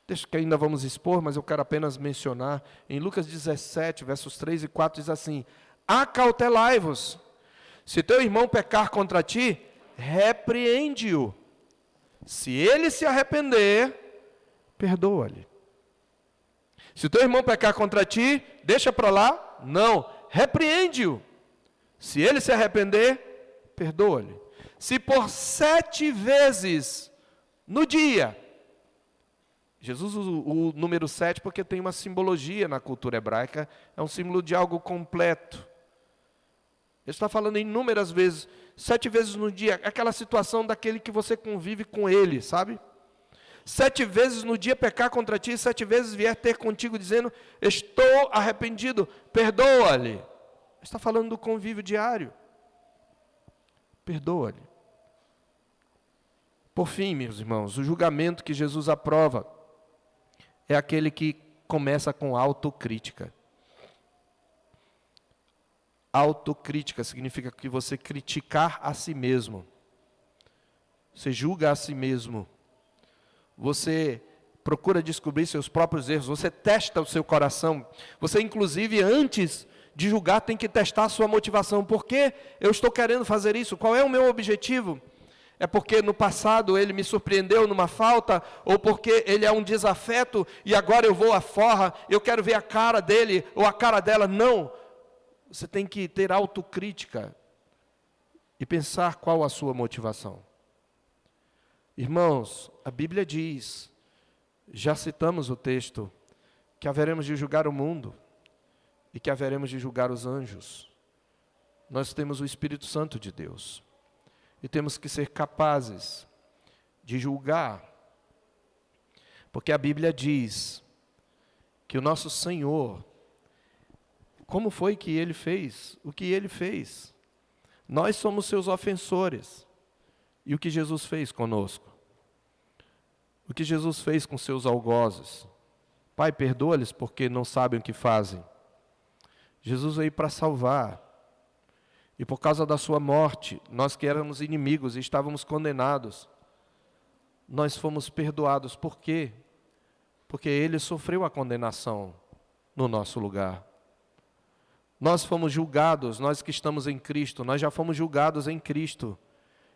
S1: texto que ainda vamos expor, mas eu quero apenas mencionar, em Lucas 17, versos 3 e 4, diz assim: acautelai-vos, se teu irmão pecar contra ti, repreende-o. Se ele se arrepender, perdoa-lhe. Se teu irmão pecar contra ti, deixa para lá, não, repreende-o. Se ele se arrepender, perdoa-lhe. Se por 7 vezes no dia, Jesus usa o número 7 porque tem uma simbologia na cultura hebraica, é um símbolo de algo completo. Ele está falando inúmeras vezes, 7 vezes no dia, aquela situação daquele que você convive com ele, sabe? 7 vezes no dia pecar contra ti, 7 vezes vier ter contigo dizendo, estou arrependido, perdoa-lhe. Ele está falando do convívio diário. Perdoa-lhe. Por fim, meus irmãos, o julgamento que Jesus aprova é aquele que começa com autocrítica. Autocrítica significa que você criticar a si mesmo. Você julga a si mesmo. Você procura descobrir seus próprios erros. Você testa o seu coração. Você, inclusive, antes de julgar, tem que testar a sua motivação. Por que eu estou querendo fazer isso? Qual é o meu objetivo? É porque no passado ele me surpreendeu numa falta, ou porque ele é um desafeto e agora eu vou à forra, eu quero ver a cara dele ou a cara dela. Não. Você tem que ter autocrítica e pensar qual a sua motivação. Irmãos, a Bíblia diz, já citamos o texto, que haveremos de julgar o mundo e que haveremos de julgar os anjos. Nós temos o Espírito Santo de Deus. E temos que ser capazes de julgar. Porque a Bíblia diz que o nosso Senhor, como foi que Ele fez? O que Ele fez? Nós somos seus ofensores. E o que Jesus fez conosco? O que Jesus fez com seus algozes? Pai, perdoa-lhes porque não sabem o que fazem. Jesus veio para salvar. E por causa da sua morte, nós que éramos inimigos e estávamos condenados, nós fomos perdoados. Por quê? Porque Ele sofreu a condenação no nosso lugar. Nós fomos julgados, nós que estamos em Cristo, nós já fomos julgados em Cristo.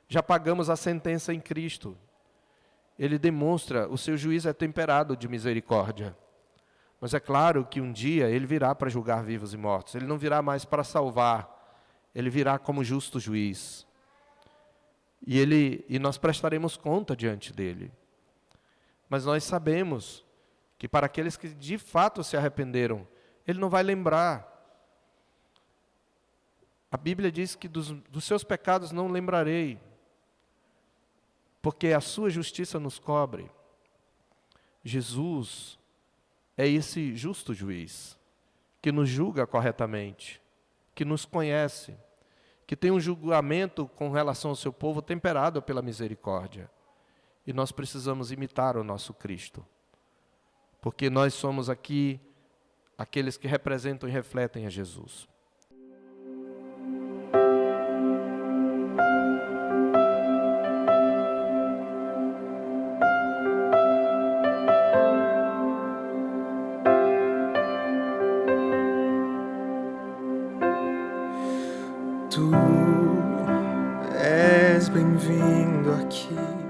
S1: Já pagamos a sentença em Cristo. Ele demonstra, o seu juízo é temperado de misericórdia. Mas é claro que um dia Ele virá para julgar vivos e mortos. Ele não virá mais para salvar. Ele virá como justo juiz. E nós prestaremos conta diante dele. Mas nós sabemos que para aqueles que de fato se arrependeram, Ele não vai lembrar. A Bíblia diz que dos seus pecados não lembrarei, porque a sua justiça nos cobre. Jesus é esse justo juiz, que nos julga corretamente, que nos conhece, que tem um julgamento com relação ao seu povo temperado pela misericórdia. E nós precisamos imitar o nosso Cristo, porque nós somos aqui aqueles que representam e refletem a Jesus.
S2: Tu és bem-vindo aqui.